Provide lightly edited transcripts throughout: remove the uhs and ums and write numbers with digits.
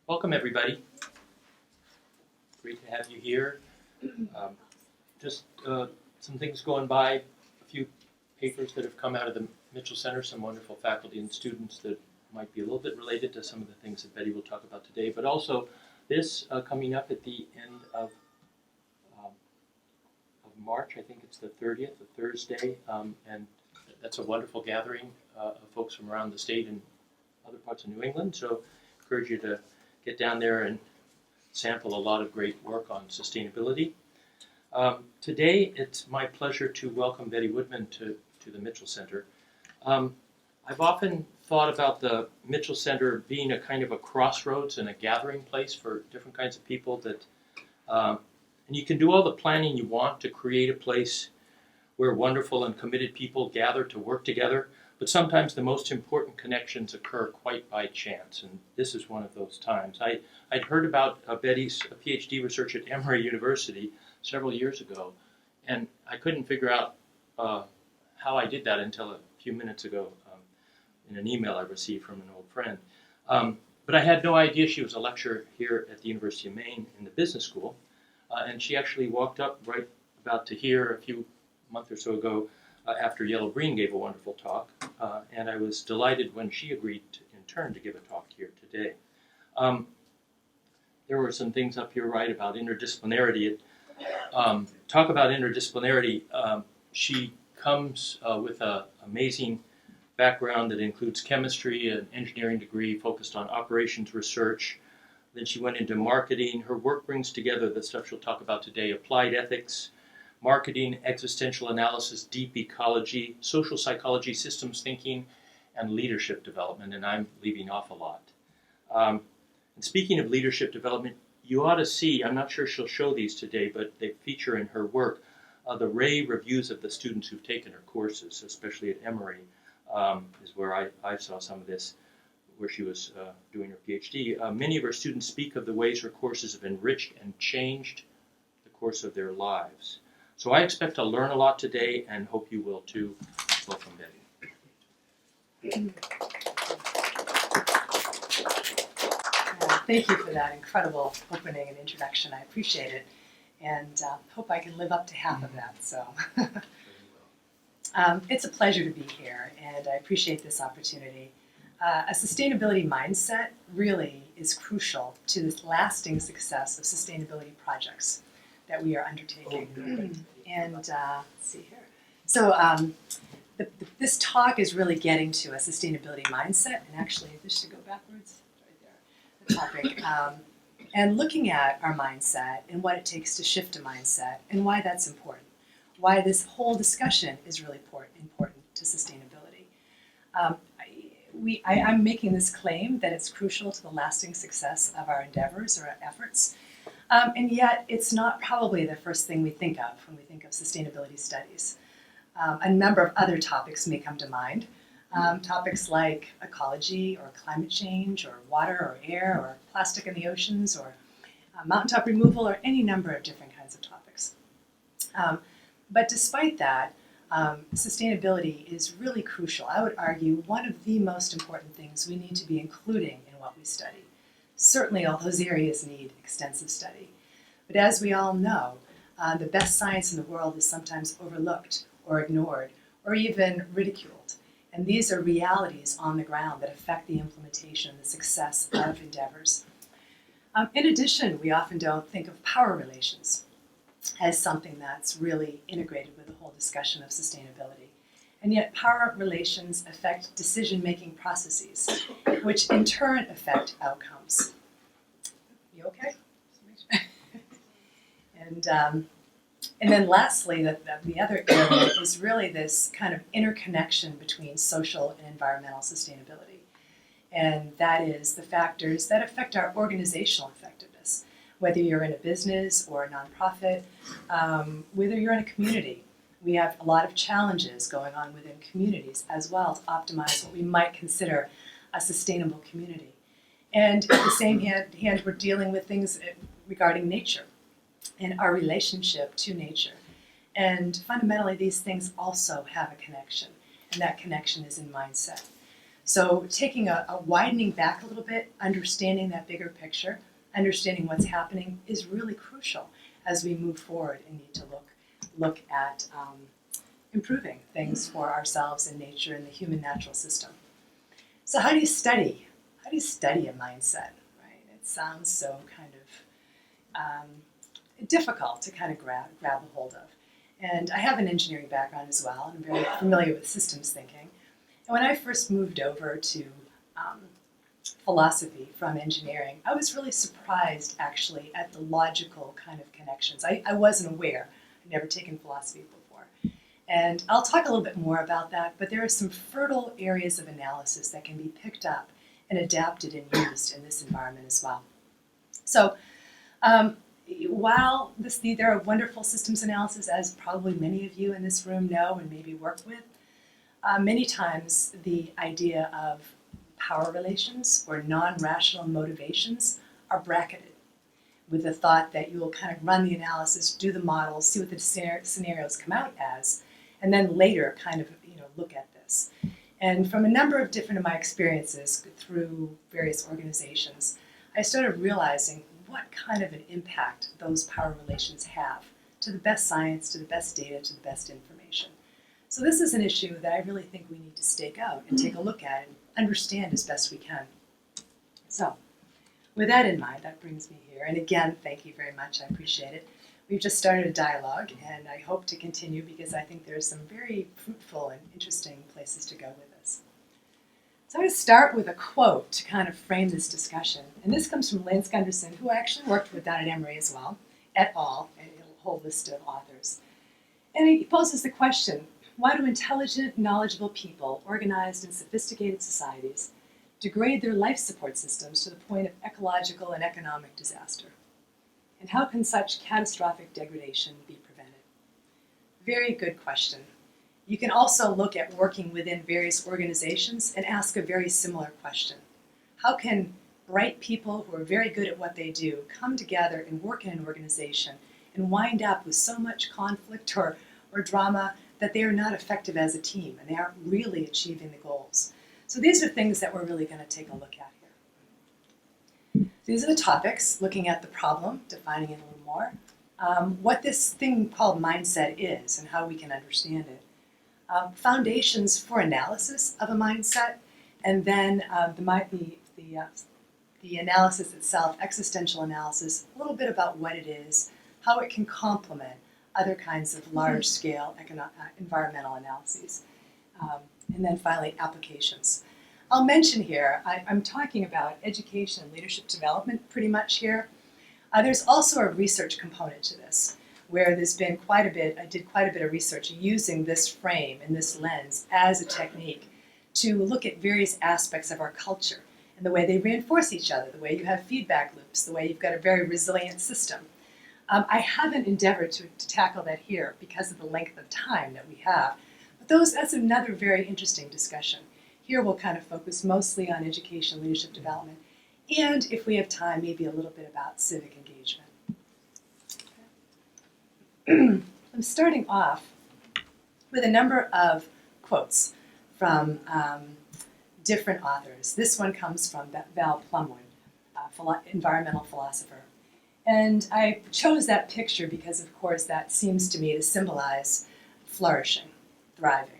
Welcome, everybody. Great to have you here. Just some things going by, a few papers that have come out of the Mitchell Center, some wonderful faculty and students that might be a little bit related to some of the things that Betty will talk about today, but also this coming up at the end of March. I think it's the 30th, a Thursday, and that's a wonderful gathering of folks from around the state and other parts of New England, so I encourage you to get down there and sample a lot of great work on sustainability. Today, it's my pleasure to welcome Betty Woodman to the Mitchell Center. I've often thought about the Mitchell Center being a kind of a crossroads and a gathering place for different kinds of people that, and you can do all the planning you want to create a place where wonderful and committed people gather to work together, but sometimes the most important connections occur quite by chance, and this is one of those times. I'd heard about Betty's Ph.D. research at Emory University several years ago, and I couldn't figure out how I did that until a few minutes ago in an email I received from an old friend. But I had no idea she was a lecturer here at the University of Maine in the Business School, and she actually walked up right about to here a few months or so ago after Yellow Green gave a wonderful talk, and I was delighted when she agreed in turn to give a talk here today. There were some things up here right about interdisciplinarity. Talk about interdisciplinarity, she comes with an amazing background that includes chemistry, an engineering degree focused on operations research. Then she went into marketing. Her work brings together the stuff she'll talk about today: applied ethics, marketing, existential analysis, deep ecology, social psychology, systems thinking, and leadership development, and I'm leaving off a lot. And speaking of leadership development, you ought to see, I'm not sure she'll show these today, but they feature in her work the rave reviews of the students who've taken her courses, especially at Emory, is where I saw some of this, where she was doing her PhD. Many of her students speak of the ways her courses have enriched and changed the course of their lives. So I expect to learn a lot today and hope you will too. Welcome, Betty. Thank you for that incredible opening and introduction. I appreciate it, and hope I can live up to half of that. So, it's a pleasure to be here, and I appreciate this opportunity. A sustainability mindset really is crucial to the lasting success of sustainability projects that we are undertaking. And let's see here. So this talk is really getting to a sustainability mindset, and actually this should go backwards, right there, the topic, and looking at our mindset and what it takes to shift a mindset and why that's important, why this whole discussion is really important to sustainability. I'm making this claim that it's crucial to the lasting success of our endeavors or our efforts. And yet, it's not probably the first thing we think of when we think of sustainability studies. A number of other topics may come to mind. Topics like ecology or climate change or water or air or plastic in the oceans or mountaintop removal or any number of different kinds of topics. But despite that, sustainability is really crucial. I would argue one of the most important things we need to be including in what we study. Certainly all those areas need extensive study. But as we all know, the best science in the world is sometimes overlooked or ignored or even ridiculed. And these are realities on the ground that affect the implementation and the success of endeavors. In addition, we often don't think of power relations as something that's really integrated with the whole discussion of sustainability. And yet power relations affect decision-making processes, which in turn affect outcomes. You okay? And then lastly, the other area is really this kind of interconnection between social and environmental sustainability. And that is the factors that affect our organizational effectiveness, whether you're in a business or a nonprofit, whether you're in a community. We have a lot of challenges going on within communities as well to optimize what we might consider a sustainable community. And at the same hand, we're dealing with things regarding nature and our relationship to nature. And fundamentally, these things also have a connection, and that connection is in mindset. So taking a widening back a little bit, understanding that bigger picture, understanding what's happening is really crucial as we move forward and need to look at improving things for ourselves and nature and the human natural system. So how do you study? How do you study a mindset, right? It sounds so kind of difficult to kind of grab a hold of. And I have an engineering background as well, and I'm very familiar with systems thinking. And when I first moved over to philosophy from engineering, I was really surprised actually at the logical kind of connections. I wasn't aware. I'd never taken philosophy before. And I'll talk a little bit more about that, but there are some fertile areas of analysis that can be picked up and adapted and used in this environment as well. So while there are wonderful systems analysis, as probably many of you in this room know and maybe work with, many times the idea of power relations or non-rational motivations are bracketed with the thought that you will kind of run the analysis, do the models, see what the scenarios come out as, and then later kind of look at this. And from a number of different of my experiences through various organizations, I started realizing what kind of an impact those power relations have to the best science, to the best data, to the best information. So this is an issue that I really think we need to stake out and take a look at and understand as best we can. So with that in mind, that brings me here. And again, thank you very much. I appreciate it. We've just started a dialogue, and I hope to continue because I think there's some very fruitful and interesting places to go with this. So I'm going to start with a quote to kind of frame this discussion. And this comes from Lance Gunderson, who I actually worked with down at Emory as well, et al., and a whole list of authors. And he poses the question, why do intelligent, knowledgeable people organized in sophisticated societies degrade their life support systems to the point of ecological and economic disaster? And how can such catastrophic degradation be prevented? Very good question. You can also look at working within various organizations and ask a very similar question. How can bright people who are very good at what they do come together and work in an organization and wind up with so much conflict or drama that they are not effective as a team and they aren't really achieving the goals? So these are things that we're really going to take a look at here. These are the topics, looking at the problem, defining it a little more, what this thing called mindset is and how we can understand it. Foundations for analysis of a mindset, and then the analysis itself, existential analysis, a little bit about what it is, how it can complement other kinds of large-scale environmental analyses, and then finally applications. I'll mention here, I'm talking about education and leadership development pretty much here. There's also a research component to this, where there's been quite a bit, I did quite a bit of research using this frame and this lens as a technique to look at various aspects of our culture and the way they reinforce each other, the way you have feedback loops, the way you've got a very resilient system. I haven't endeavored to tackle that here because of the length of time that we have, but that's another very interesting discussion. Here we'll kind of focus mostly on education, leadership development, and if we have time, maybe a little bit about civic engagement. I'm starting off with a number of quotes from different authors. This one comes from Val Plumwood, environmental philosopher. And I chose that picture because, of course, that seems to me to symbolize flourishing, thriving.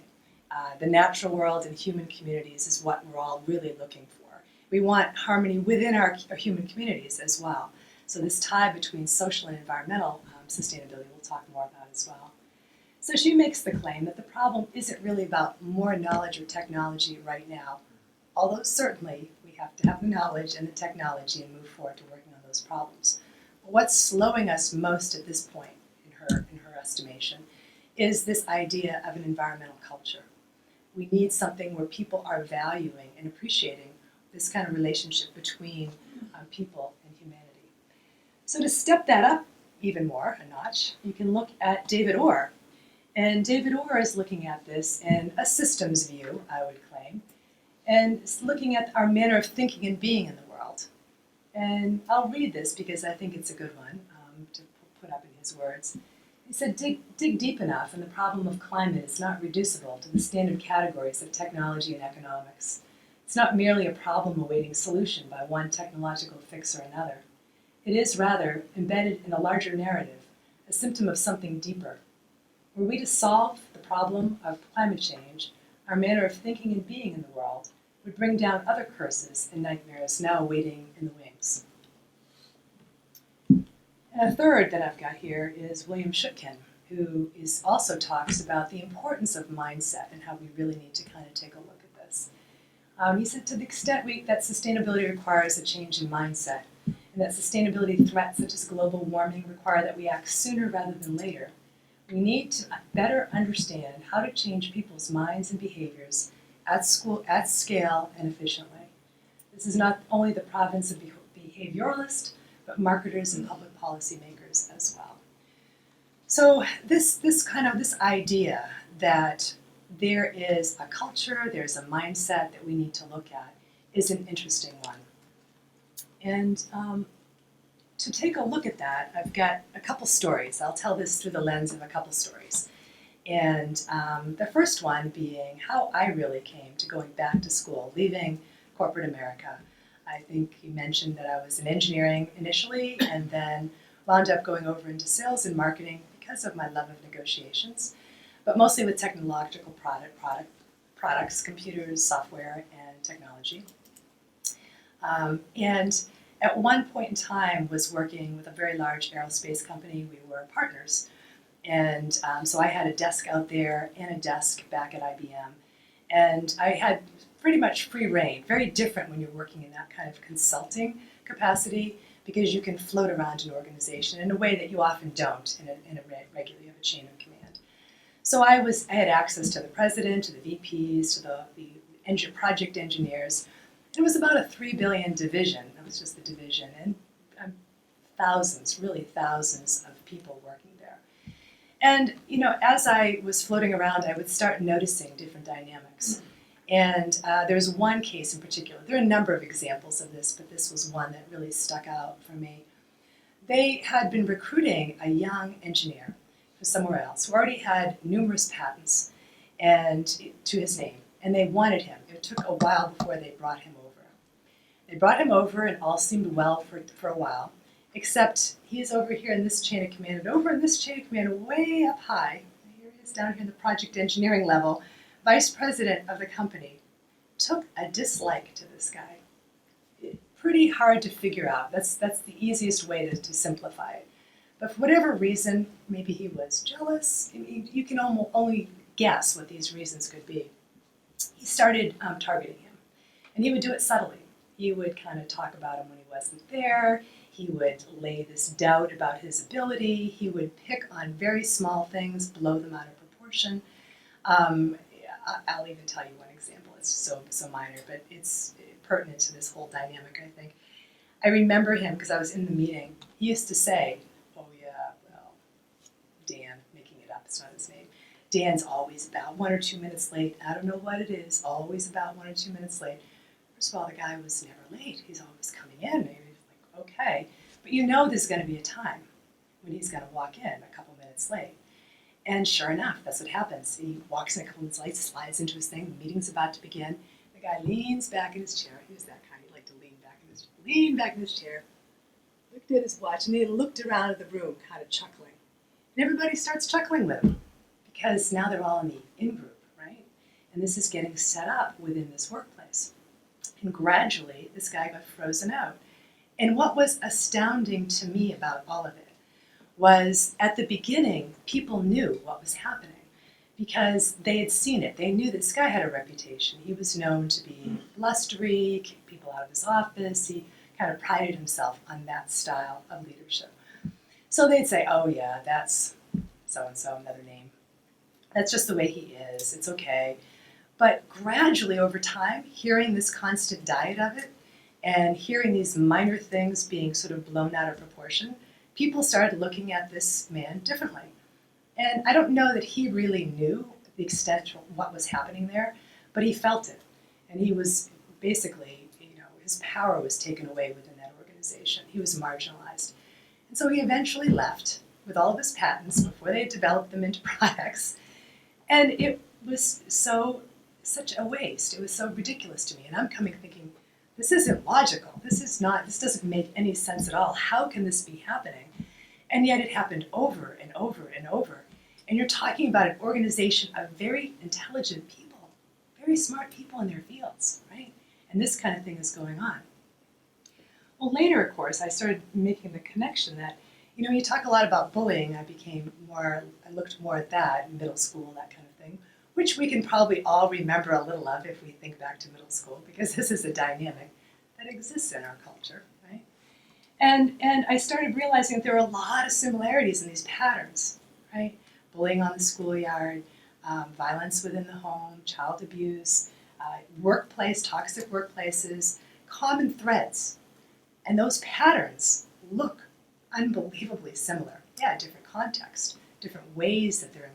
The natural world and human communities is what we're all really looking for. We want harmony within our human communities as well. So this tie between social and environmental sustainability we'll talk more about as well. So she makes the claim that the problem isn't really about more knowledge or technology right now, although certainly we have to have the knowledge and the technology and move forward to working on those problems. But what's slowing us most at this point, in her estimation, is this idea of an environmental culture. We need something where people are valuing and appreciating this kind of relationship between people and humanity. So to step that up even more, a notch, you can look at David Orr. And David Orr is looking at this in a systems view, I would claim, and it's looking at our manner of thinking and being in the world. And I'll read this because I think it's a good one to put up in his words. He said, dig deep enough and the problem of climate is not reducible to the standard categories of technology and economics. It's not merely a problem awaiting solution by one technological fix or another. It is rather embedded in a larger narrative, a symptom of something deeper. Were we to solve the problem of climate change, our manner of thinking and being in the world would bring down other curses and nightmares now waiting in the wings. And a third that I've got here is William Shutkin, who also talks about the importance of mindset and how we really need to kind of take a look at this. He said to the extent that sustainability requires a change in mindset, and that sustainability threats such as global warming require that we act sooner rather than later, we need to better understand how to change people's minds and behaviors at scale, and efficiently. This is not only the province of behavioralists, but marketers and public policy makers as well. So this idea that there is a culture, there's a mindset that we need to look at is an interesting one. And to take a look at that, I've got a couple stories. I'll tell this through the lens of a couple stories. And the first one being how I really came to going back to school, leaving corporate America. I think you mentioned that I was in engineering initially and then wound up going over into sales and marketing because of my love of negotiations, but mostly with technological products, computers, software, and technology. And at one point in time was working with a very large aerospace company. We were partners. And so I had a desk out there and a desk back at IBM. And I had pretty much free reign, very different when you're working in that kind of consulting capacity, because you can float around an organization in a way that you often don't in a regular, you have a chain of command. So I had access to the president, to the VPs, to the project engineers. It was about a $3 billion division. That was just the division. And thousands, really thousands of people working there. And, as I was floating around, I would start noticing different dynamics. And there was one case in particular. There are a number of examples of this, but this was one that really stuck out for me. They had been recruiting a young engineer from somewhere else who already had numerous patents to his name, and they wanted him. It took a while before they brought him over. They brought him over, and all seemed well for a while, except he's over here in this chain of command, and over in this chain of command, way up high, here he is down here in the project engineering level, vice president of the company, took a dislike to this guy. Pretty hard to figure out. That's the easiest way to simplify it. But for whatever reason, maybe he was jealous. You can only guess what these reasons could be. He started targeting him, and he would do it subtly. He would kind of talk about him when he wasn't there. He would lay this doubt about his ability. He would pick on very small things, blow them out of proportion. I'll even tell you one example. It's so minor, but it's pertinent to this whole dynamic, I think. I remember him because I was in the meeting. He used to say, "Oh yeah, well, Dan," making it up, it's not his name. "Dan's always about 1 or 2 minutes late. I don't know what it is, always about 1 or 2 minutes late." First of all, the guy was never late. He's always coming in. Maybe like, okay. But there's going to be a time when he's going to walk in a couple minutes late. And sure enough, that's what happens. He walks in a couple minutes late, slides into his thing, the meeting's about to begin. The guy leans back in his chair. He was that kind. He liked to lean back in his chair, looked at his watch, and he looked around at the room, kind of chuckling. And everybody starts chuckling with him, because now they're all in the in-group, right? And this is getting set up within this workplace. And gradually, this guy got frozen out. And what was astounding to me about all of it was at the beginning, people knew what was happening because they had seen it. They knew this guy had a reputation. He was known to be blustery, kick people out of his office. He kind of prided himself on that style of leadership. So they'd say, "Oh yeah, that's so-and-so, another name. That's just the way he is. It's okay." But gradually over time, hearing this constant diet of it and hearing these minor things being sort of blown out of proportion, people started looking at this man differently. And I don't know that he really knew the extent of what was happening there, but he felt it. And he was basically, his power was taken away within that organization. He was marginalized. And so he eventually left with all of his patents before they had developed them into products. And it was so such a waste. It was so ridiculous to me. And I'm coming thinking, this isn't logical. This doesn't make any sense at all. How can this be happening? And yet it happened over and over and over. And you're talking about an organization of very intelligent people, very smart people in their fields, right? And this kind of thing is going on. Well, later, of course, I started making the connection that, you talk a lot about bullying. I looked more at that in middle school, that kind of thing, which we can probably all remember a little of if we think back to middle school, because this is a dynamic that exists in our culture, right? And I started realizing that there are a lot of similarities in these patterns, right? Bullying on the schoolyard, violence within the home, child abuse, toxic workplaces, common threads. And those patterns look unbelievably similar. Yeah, different context, different ways that they're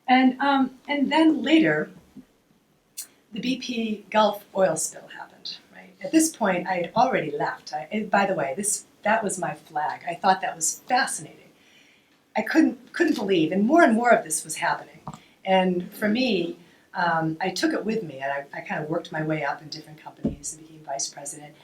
implemented. And then later, the BP Gulf oil spill happened. Right? At this point, I had already left. By the way, that was my flag. I thought that was fascinating. I couldn't believe, and more of this was happening. And for me, I took it with me, and I kind of worked my way up in different companies and became vice president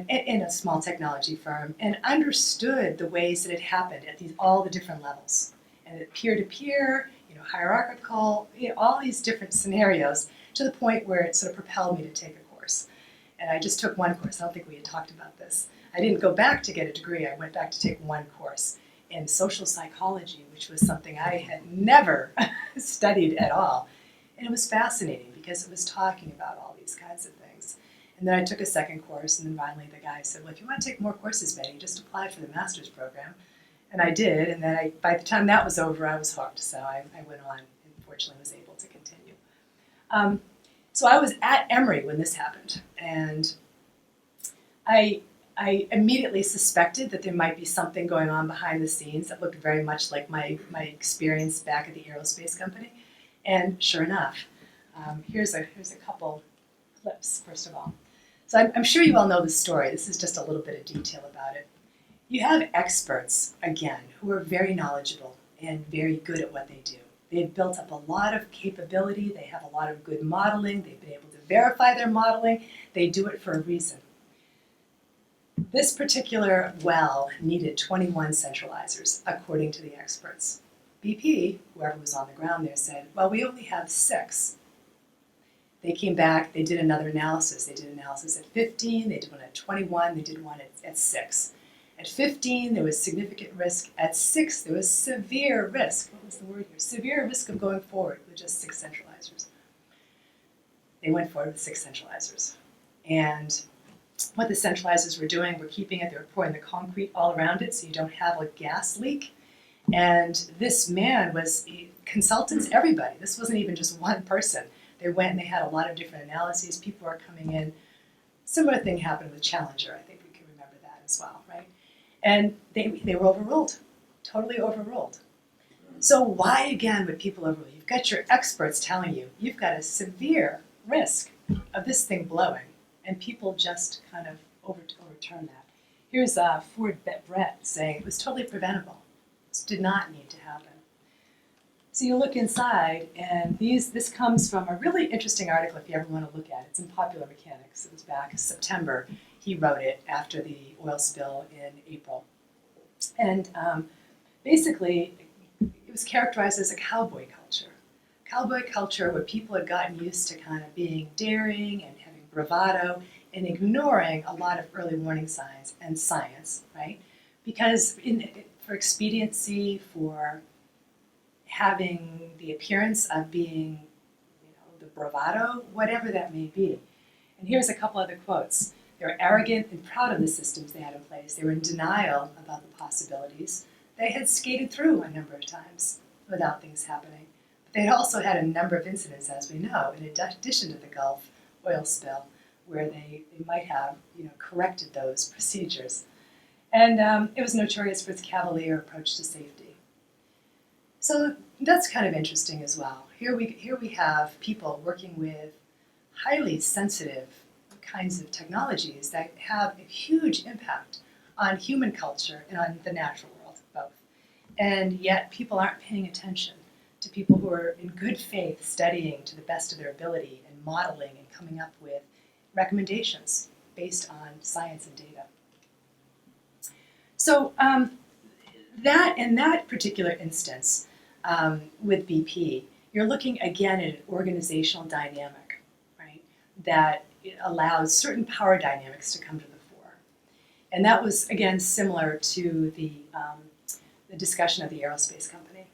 in a small technology firm, and understood the ways that it happened at all the different levels, and peer-to-peer, hierarchical, all these different scenarios, to the point where it sort of propelled me to take a course. And I just took one course. I don't think we had talked about this. I didn't go back to get a degree. I went back to take one course in social psychology, which was something I had never studied at all. And it was fascinating because it was talking about all these kinds of things. And then I took a second course, and then finally the guy said, well, if you want to take more courses, Betty, just apply for the master's program. And I did, and then by the time that was over, I was hooked. So I went on and fortunately was able to continue. So I was at Emory when this happened, and I immediately suspected that there might be something going on behind the scenes that looked very much like my experience back at the aerospace company. And sure enough, here's a couple clips, first of all. So I'm sure you all know this story. This is just a little bit of detail about it. You have experts, again, who are very knowledgeable and very good at what they do. They've built up a lot of capability. They have a lot of good modeling. They've been able to verify their modeling. They do it for a reason. This particular well needed 21 centralizers, according to the experts. BP, whoever was on the ground there, said, well, we only have 6. They came back, they did another analysis. They did analysis at 15, they did one at 21, they did one at 6. At 15, there was significant risk. At 6, there was severe risk. What was the word here? Severe risk of going forward with just 6 centralizers. They went forward with 6 centralizers. And what the centralizers were doing, were keeping it, they were pouring the concrete all around it so you don't have a gas leak. And this man consultants, everybody. This wasn't even just one person. They went and they had a lot of different analyses. People were coming in. Similar thing happened with Challenger. I think we can remember that as well, right? And they were overruled, totally overruled. So why again would people overrule? You've got your experts telling you you've got a severe risk of this thing blowing, and people just kind of overturn that. Here's Ford Brett saying it was totally preventable. This did not need to happen. So you look inside, and this comes from a really interesting article if you ever want to look at it. It's in Popular Mechanics. It was back in September. He wrote it after the oil spill in April. And basically, it was characterized as a cowboy culture. Cowboy culture where people had gotten used to kind of being daring and having bravado and ignoring a lot of early warning signs and science, right? Because for expediency, for having the appearance of being, the bravado, whatever that may be. And here's a couple other quotes. They were arrogant and proud of the systems they had in place. They were in denial about the possibilities. They had skated through a number of times without things happening. But they had also had a number of incidents, as we know, in addition to the Gulf oil spill, where they might have corrected those procedures. And it was notorious for its cavalier approach to safety. So that's kind of interesting as well. Here we have people working with highly sensitive kinds of technologies that have a huge impact on human culture and on the natural world, both. And yet people aren't paying attention to people who are in good faith studying to the best of their ability and modeling and coming up with recommendations based on science and data. So that in that particular instance with BP, you're looking again at an organizational dynamic, right, that allows certain power dynamics to come to the fore. And that was, again, similar to the discussion of the aerospace company.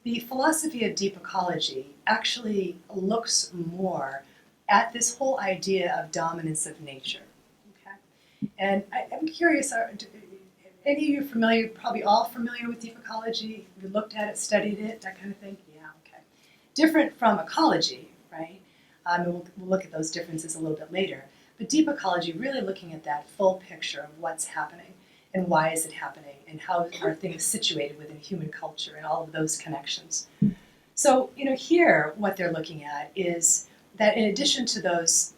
The philosophy of deep ecology actually looks more at this whole idea of dominance of nature. Okay? And I'm curious, are any of you familiar, probably all familiar with deep ecology? You looked at it, studied it, that kind of thing? Yeah, okay. Different from ecology, right? And we'll look at those differences a little bit later. But deep ecology, really looking at that full picture of what's happening and why is it happening and how are things situated within human culture and all of those connections. So, here what they're looking at is that in addition to those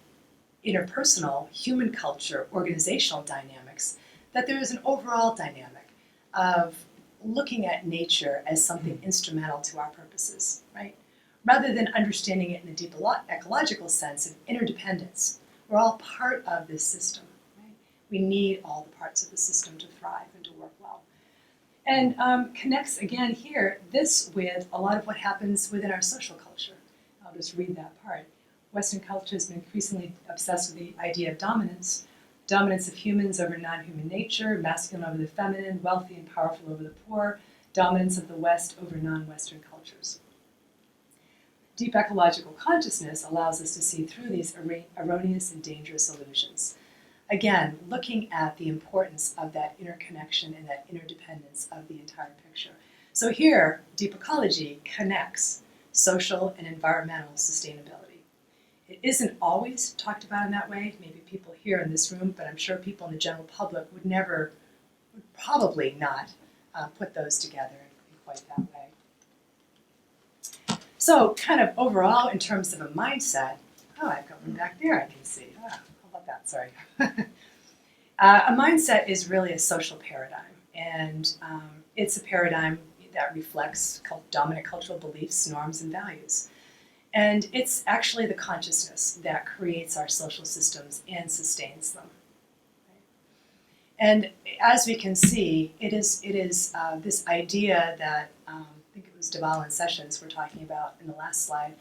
interpersonal human culture organizational dynamics, that there is an overall dynamic of looking at nature as something instrumental to our purposes, right? Rather than understanding it in the deep ecological sense of interdependence. We're all part of this system, right? We need all the parts of the system to thrive and to work well. And connects, again, here, this with a lot of what happens within our social culture. I'll just read that part. Western culture has been increasingly obsessed with the idea of dominance. Dominance of humans over non-human nature, masculine over the feminine, wealthy and powerful over the poor, dominance of the West over non-Western cultures. Deep ecological consciousness allows us to see through these erroneous and dangerous illusions. Again, looking at the importance of that interconnection and that interdependence of the entire picture. So here, deep ecology connects social and environmental sustainability. It isn't always talked about in that way. Maybe people here in this room, but I'm sure people in the general public would probably not put those together in quite that way. So kind of overall, in terms of a mindset, I've got one back there I can see. How about that? Sorry. A mindset is really a social paradigm, and it's a paradigm that reflects dominant cultural beliefs, norms, and values. And it's actually the consciousness that creates our social systems and sustains them. And as we can see, it is this idea that I think it was Duval and Sessions were talking about in the last slide.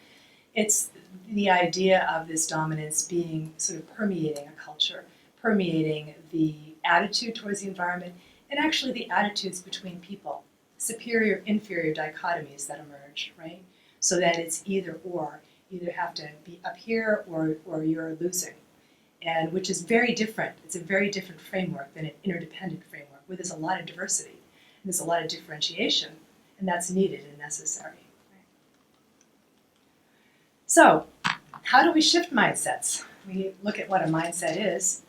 It's the idea of this dominance being sort of permeating a culture, permeating the attitude towards the environment, and actually the attitudes between people, superior-inferior dichotomies that emerge, right? So that it's either or. You either have to be up here or you're losing. And which is very different. It's a very different framework than an interdependent framework where there's a lot of diversity and there's a lot of differentiation, and that's needed and necessary. Right? So, how do we shift mindsets? We look at what a mindset is,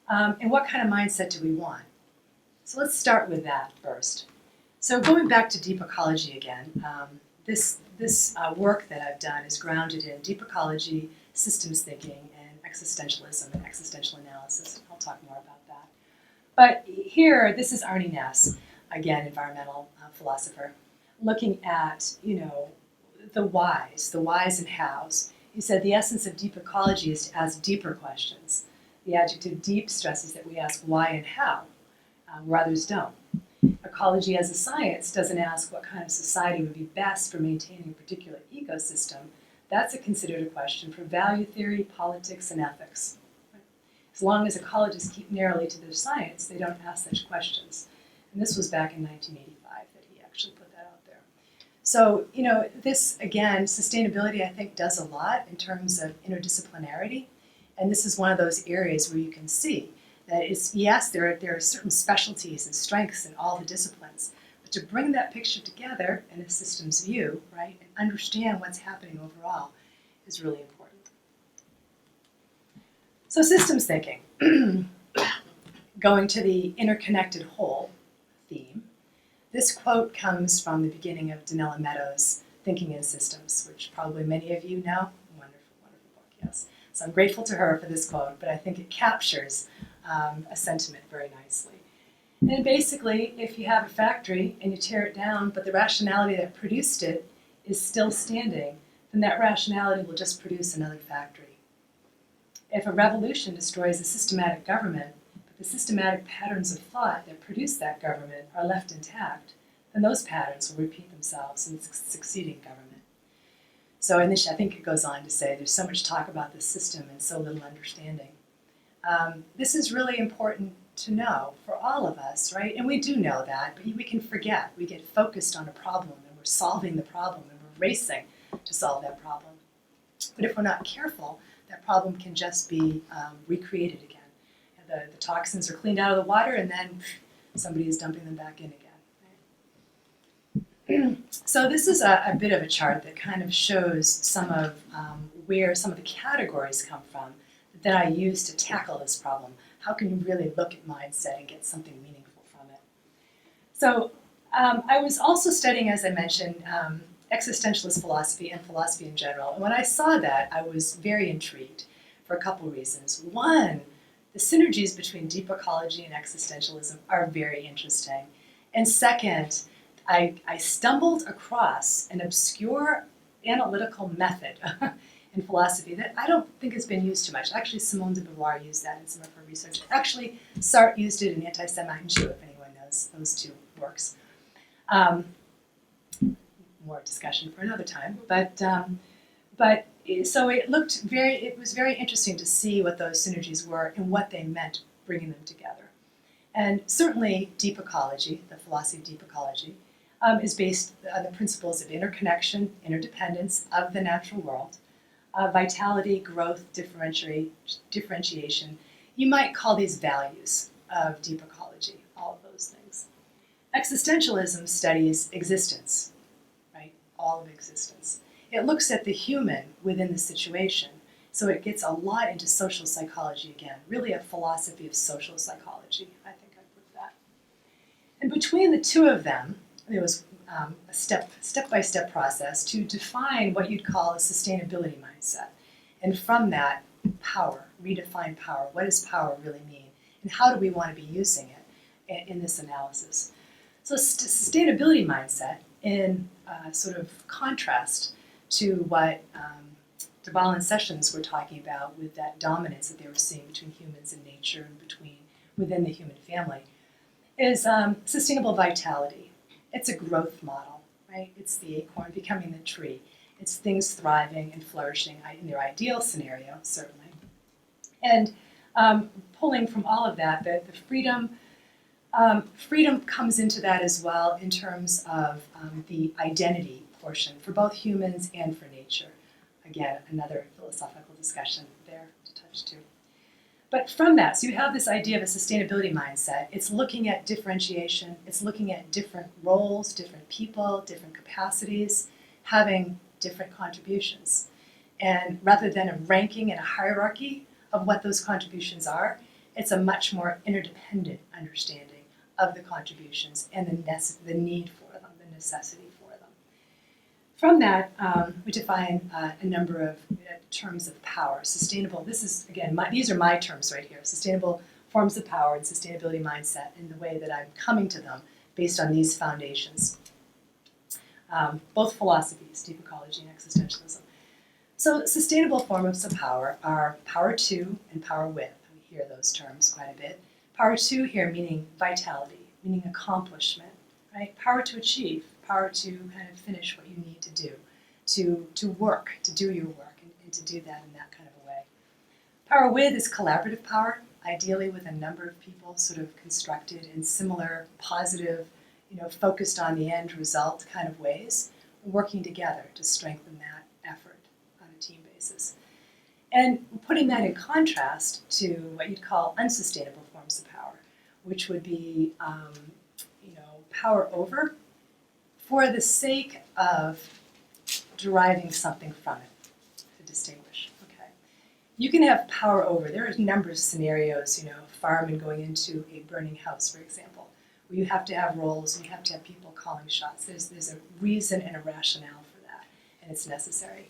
and what kind of mindset do we want? So let's start with that first. So going back to deep ecology again, this work that I've done is grounded in deep ecology, systems thinking, and existentialism and existential analysis. I'll talk more about that. But here, this is Arnie Nass, again, environmental philosopher, looking at, the whys and hows. He said the essence of deep ecology is to ask deeper questions. The adjective deep stresses that we ask why and how, where others don't. Ecology as a science doesn't ask what kind of society would be best for maintaining a particular ecosystem. That's considered a question for value theory, politics, and ethics. As long as ecologists keep narrowly to their science, they don't ask such questions. And this was back in 1985 that he actually put that out there. So, this, again, sustainability, I think, does a lot in terms of interdisciplinarity. And this is one of those areas where you can see that yes, there are certain specialties and strengths in all the disciplines, but to bring that picture together in a systems view, right, and understand what's happening overall is really important. So systems thinking, going to the interconnected whole theme. This quote comes from the beginning of Donella Meadows' Thinking in Systems, which probably many of you know. Wonderful, wonderful book, yes. So I'm grateful to her for this quote, but I think it captures a sentiment very nicely. And basically, if you have a factory and you tear it down, but the rationality that produced it is still standing, then that rationality will just produce another factory. If a revolution destroys a systematic government, but the systematic patterns of thought that produce that government are left intact, then those patterns will repeat themselves in the succeeding government. So I think it goes on to say there's so much talk about the system and so little understanding. This is really important to know for all of us, right? And we do know that, but we can forget. We get focused on a problem and we're solving the problem and we're racing to solve that problem. But if we're not careful, that problem can just be recreated again. And the toxins are cleaned out of the water and then somebody is dumping them back in again. Right? So this is a bit of a chart that kind of shows some of where some of the categories come from that I use to tackle this problem. How can you really look at mindset and get something meaningful from it? So I was also studying, as I mentioned, existentialist philosophy and philosophy in general. And when I saw that, I was very intrigued for a couple reasons. One, the synergies between deep ecology and existentialism are very interesting. And second, I stumbled across an obscure analytical method in philosophy that I don't think has been used too much. Actually, Simone de Beauvoir used that in some of her research. Actually, Sartre used it in Anti-Semite and Jew, if anyone knows those two works. More discussion for another time. But so it was very interesting to see what those synergies were and what they meant bringing them together. And certainly, deep ecology, the philosophy of deep ecology, is based on the principles of interconnection, interdependence of the natural world, vitality, growth, differentiation. You might call these values of deep ecology, all of those things. Existentialism studies existence, right? All of existence. It looks at the human within the situation, so it gets a lot into social psychology again, really a philosophy of social psychology, I think I put that. And between the two of them, there was a step-by-step process to define what you'd call a sustainability mindset. And from that, power, redefine power. What does power really mean? And how do we want to be using it in this analysis? So sustainability mindset, in sort of contrast to what Duvall and Sessions were talking about with that dominance that they were seeing between humans and nature and within the human family, is sustainable vitality. It's a growth model, right? It's the acorn becoming the tree. It's things thriving and flourishing in their ideal scenario, certainly. And pulling from all of that, the freedom comes into that as well in terms of the identity portion for both humans and for nature. Again, another philosophical discussion there to touch too. But from that, so you have this idea of a sustainability mindset. It's looking at differentiation. It's looking at different roles, different people, different capacities, having different contributions. And rather than a ranking and a hierarchy of what those contributions are, it's a much more interdependent understanding of the contributions and the need for them, the necessity for them. From that, we define a number of terms of power. Sustainable, this is, again, these are my terms right here. Sustainable forms of power and sustainability mindset in the way that I'm coming to them based on these foundations. Both philosophies, deep ecology and existentialism. So sustainable forms of power are power to and power with. We hear those terms quite a bit. Power to here meaning vitality, meaning accomplishment, right? Power to achieve, power to kind of finish what you need to do, to work, to do your work, and to do that in that kind of a way. Power with is collaborative power, ideally with a number of people sort of constructed in similar, positive, focused on the end result kind of ways, working together to strengthen that effort on a team basis. And putting that in contrast to what you'd call unsustainable forms of power, which would be, power over for the sake of deriving something from it, to distinguish. Okay, you can have power over. There are a number of scenarios, a fireman going into a burning house, for example, where you have to have roles and you have to have people calling shots. There's a reason and a rationale for that, and it's necessary.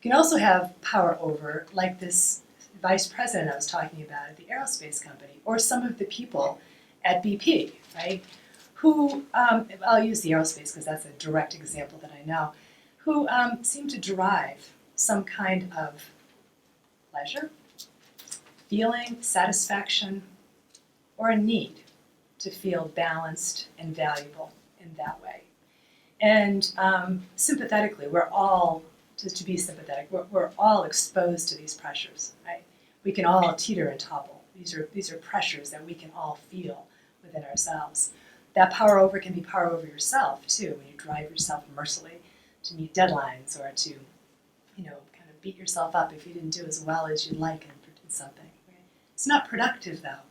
You can also have power over, like this vice president I was talking about at the aerospace company, or some of the people at BP, right? Who, I'll use the aerospace because that's a direct example that I know, who seem to derive some kind of pleasure, feeling, satisfaction, or a need to feel balanced and valuable in that way. And sympathetically, we're all, to be sympathetic, we're all exposed to these pressures, right? We can all teeter and topple. These are pressures that we can all feel within ourselves. That power over can be power over yourself, too, when you drive yourself mercilessly to meet deadlines or to, kind of beat yourself up if you didn't do as well as you'd like in something. Right? It's not productive, though.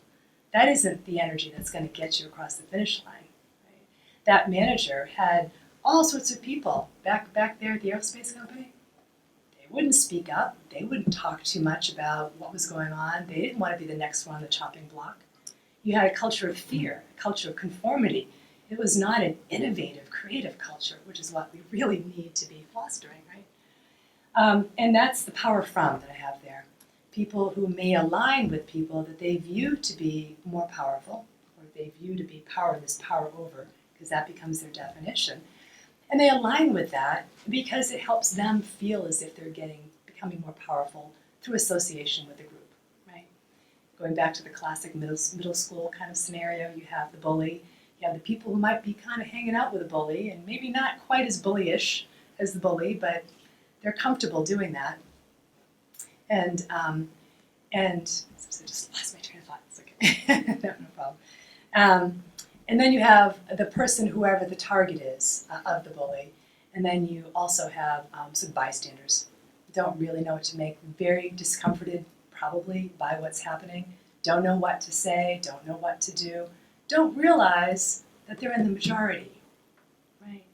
That isn't the energy that's going to get you across the finish line. Right? That manager had all sorts of people back there at the aerospace company. They wouldn't speak up. They wouldn't talk too much about what was going on. They didn't want to be the next one on the chopping block. You had a culture of fear, a culture of conformity. It was not an innovative, creative culture, which is what we really need to be fostering, right? And that's the power from that I have there. People who may align with people that they view to be more powerful, or they view to be powerless, power over, because that becomes their definition. And they align with that because it helps them feel as if they're becoming more powerful through association with the group, right? Going back to the classic middle school kind of scenario, you have the bully, you have the people who might be kind of hanging out with the bully and maybe not quite as bullyish as the bully, but they're comfortable doing that. And so I just lost my train of thought. It's okay. No problem. And then you have the person, whoever the target is of the bully, and then you also have some bystanders. Don't really know what to make, very discomforted probably by what's happening, don't know what to say, don't know what to do, don't realize that they're in the majority, right?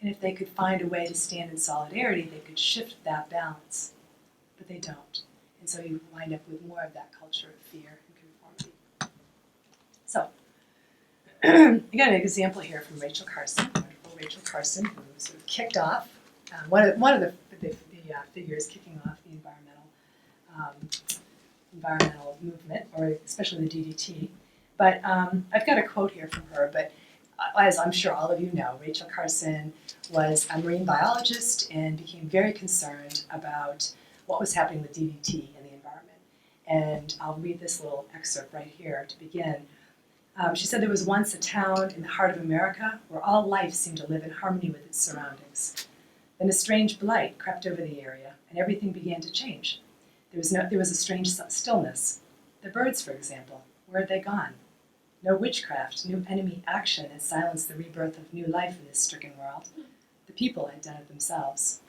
And if they could find a way to stand in solidarity, they could shift that balance, but they don't. And so you wind up with more of that culture of fear and conformity. So, I got an example here from Rachel Carson, wonderful Rachel Carson, who sort of kicked off, one of the figures kicking off the environmental movement, or especially the DDT. But I've got a quote here from her, but as I'm sure all of you know, Rachel Carson was a marine biologist and became very concerned about what was happening with DDT in the environment. And I'll read this little excerpt right here to begin. She said there was once a town in the heart of America where all life seemed to live in harmony with its surroundings. Then a strange blight crept over the area, and everything began to change. There was a strange stillness. The birds, for example, where had they gone? No witchcraft, no enemy action had silenced the rebirth of new life in this stricken world. The people had done it themselves.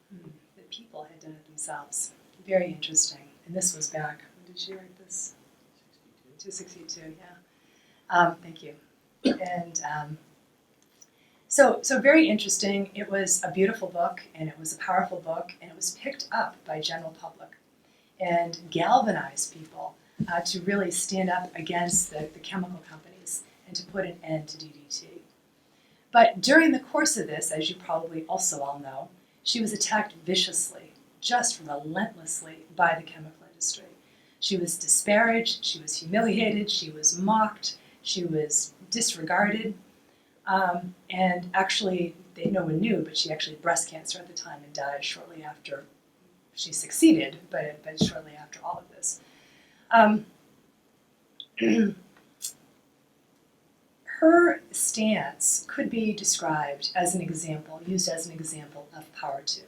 The people had done it themselves. Very interesting. And this was back, when did she write this? 262, yeah. Thank you. And so very interesting. It was a beautiful book, and it was a powerful book, and it was picked up by general public and galvanized people to really stand up against the chemical companies and to put an end to DDT. But during the course of this, as you probably also all know, she was attacked viciously, just relentlessly by the chemical industry. She was disparaged, she was humiliated, she was mocked, she was disregarded, and actually, no one knew, but she actually had breast cancer at the time and died shortly after she succeeded, but shortly after all of this. Her stance could be described as an example, used as an example of power too.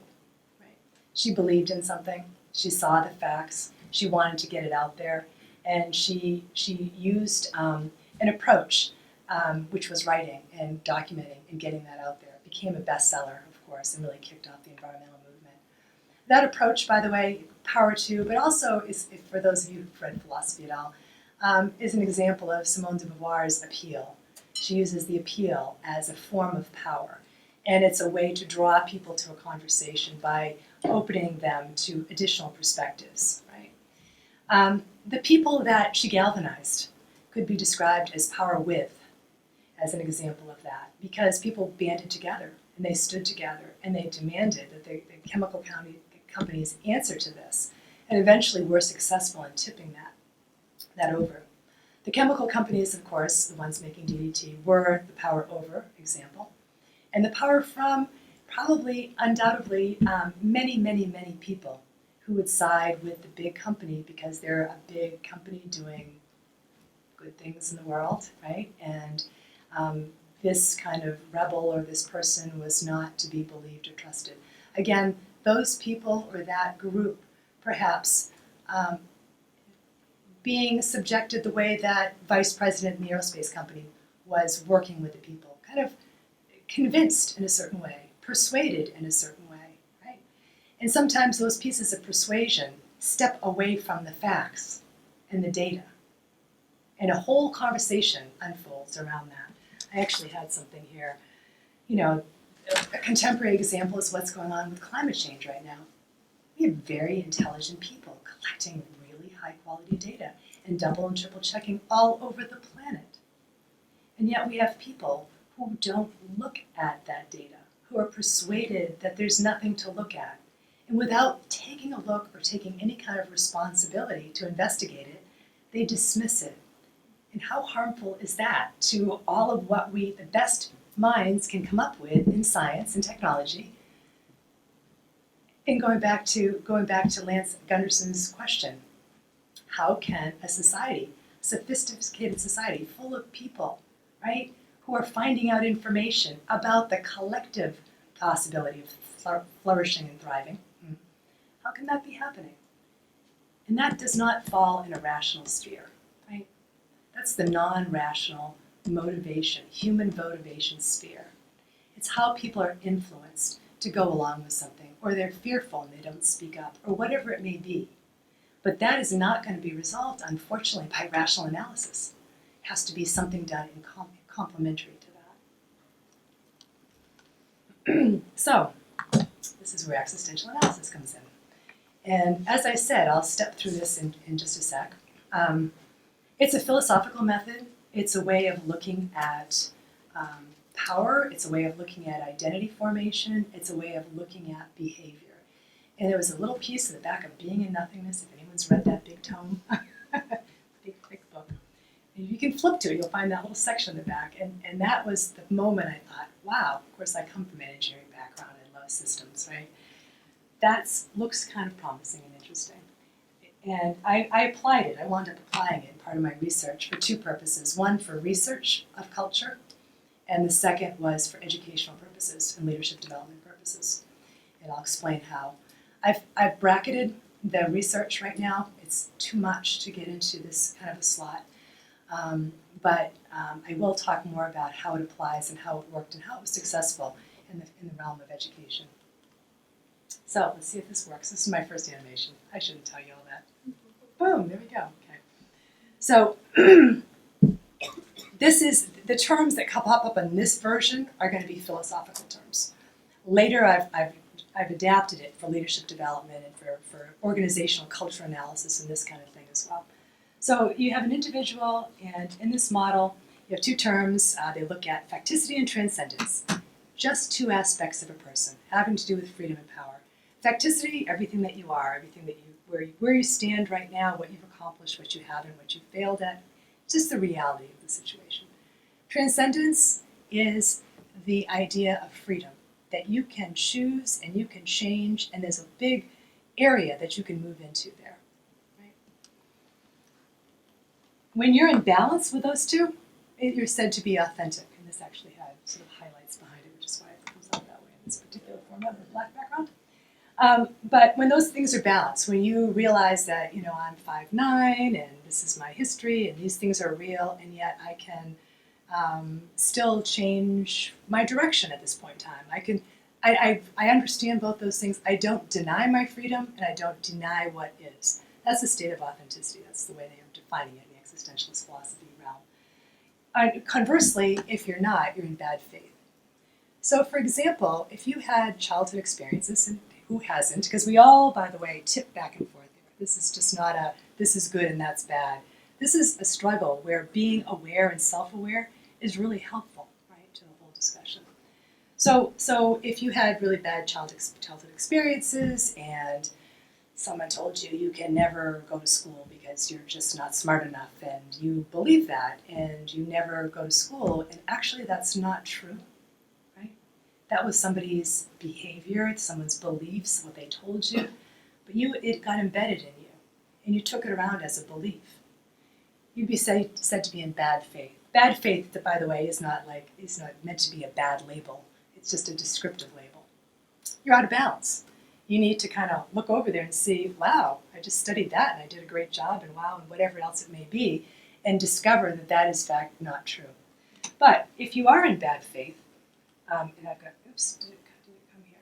Right? She believed in something, she saw the facts, she wanted to get it out there, and she used an approach, which was writing and documenting and getting that out there. It became a bestseller, of course, and really kicked off the environmental movement. That approach, by the way, power too, but also, for those of you who've read philosophy at all, is an example of Simone de Beauvoir's appeal. She uses the appeal as a form of power, and it's a way to draw people to a conversation by opening them to additional perspectives. Right? The people that she galvanized could be described as power with, as an example of that, because people banded together and they stood together and they demanded that the chemical companies answer to this, and eventually were successful in tipping that over. The chemical companies, of course, the ones making DDT, were the power over example, and the power from probably, undoubtedly, many, many, many people who would side with the big company because they're a big company doing good things in the world, right? And this kind of rebel or this person was not to be believed or trusted. Again, those people or that group, perhaps, being subjected the way that vice president in the aerospace company was working with the people, kind of convinced in a certain way, persuaded in a certain way, right? And sometimes those pieces of persuasion step away from the facts and the data. And a whole conversation unfolds around that. I actually had something here. You know, a contemporary example is what's going on with climate change right now. We have very intelligent people collecting really high quality data and double and triple checking all over the planet. And yet we have people who don't look at that data, who are persuaded that there's nothing to look at. And without taking a look or taking any kind of responsibility to investigate it, they dismiss it. And how harmful is that to all of what the best minds can come up with in science and technology? And going back to Lance Gunderson's question, how can a society, sophisticated society, full of people, right, who are finding out information about the collective possibility of flourishing and thriving, how can that be happening? And that does not fall in a rational sphere, right? That's the non-rational motivation, human motivation sphere. It's how people are influenced to go along with something, or they're fearful and they don't speak up, or whatever it may be. But that is not going to be resolved, unfortunately, by rational analysis. It has to be something done in complementary to that. So, this is where existential analysis comes in. And as I said, I'll step through this in just a sec. It's a philosophical method. It's a way of looking at power. It's a way of looking at identity formation. It's a way of looking at behavior. And there was a little piece at the back of Being in Nothingness, if anyone's read that big tome, big thick book. And you can flip to it, you'll find that little section in the back. And that was the moment I thought, wow, of course I come from an engineering background and love systems, right? That looks kind of promising and interesting. And I applied it. I wound up applying it in part of my research for two purposes. One, for research of culture, and the second was for educational purposes and leadership development purposes. And I'll explain how. I've bracketed the research right now. It's too much to get into this kind of a slot. But I will talk more about how it applies and how it worked and how it was successful in the realm of education. So let's see if this works. This is my first animation. I shouldn't tell you all that. Boom, there we go. Okay. So this is the terms that pop up in this version are going to be philosophical terms. Later, I've adapted it for leadership development and for organizational culture analysis and this kind of thing as well. So you have an individual, and in this model, you have two terms. They look at facticity and transcendence, just two aspects of a person having to do with freedom and power. Facticity, everything that you are, everything that where you stand right now, what you've accomplished, what you haven't, what you failed at, just the reality of the situation. Transcendence is the idea of freedom, that you can choose and you can change, and there's a big area that you can move into there. Right? When you're in balance with those two, you're said to be authentic, and this actually had sort of highlights behind it, which is why it comes out that way in this particular format with a black background. But when those things are balanced, when you realize that, I'm 5'9", and this is my history, and these things are real, and yet I can still change my direction at this point in time. I understand both those things. I don't deny my freedom, and I don't deny what is. That's a state of authenticity. That's the way they are defining it in the existentialist philosophy realm. Conversely, if you're not, you're in bad faith. So, for example, if you had childhood experiences, and who hasn't? Because we all, by the way, tip back and forth here. This is just not this is good and that's bad. This is a struggle where being aware and self-aware is really helpful, right, to the whole discussion. So if you had really bad childhood experiences and someone told you you can never go to school because you're just not smart enough, and you believe that, and you never go to school, and actually that's not true, right? That was somebody's behavior, someone's beliefs, what they told you, but it got embedded in you, and you took it around as a belief. You'd be said to be in bad faith. Bad faith, by the way, is not meant to be a bad label. It's just a descriptive label. You're out of balance. You need to kind of look over there and see, wow, I just studied that and I did a great job, and wow, and whatever else it may be, and discover that that is, in fact, not true. But if you are in bad faith, and I've got, oops, did it come here?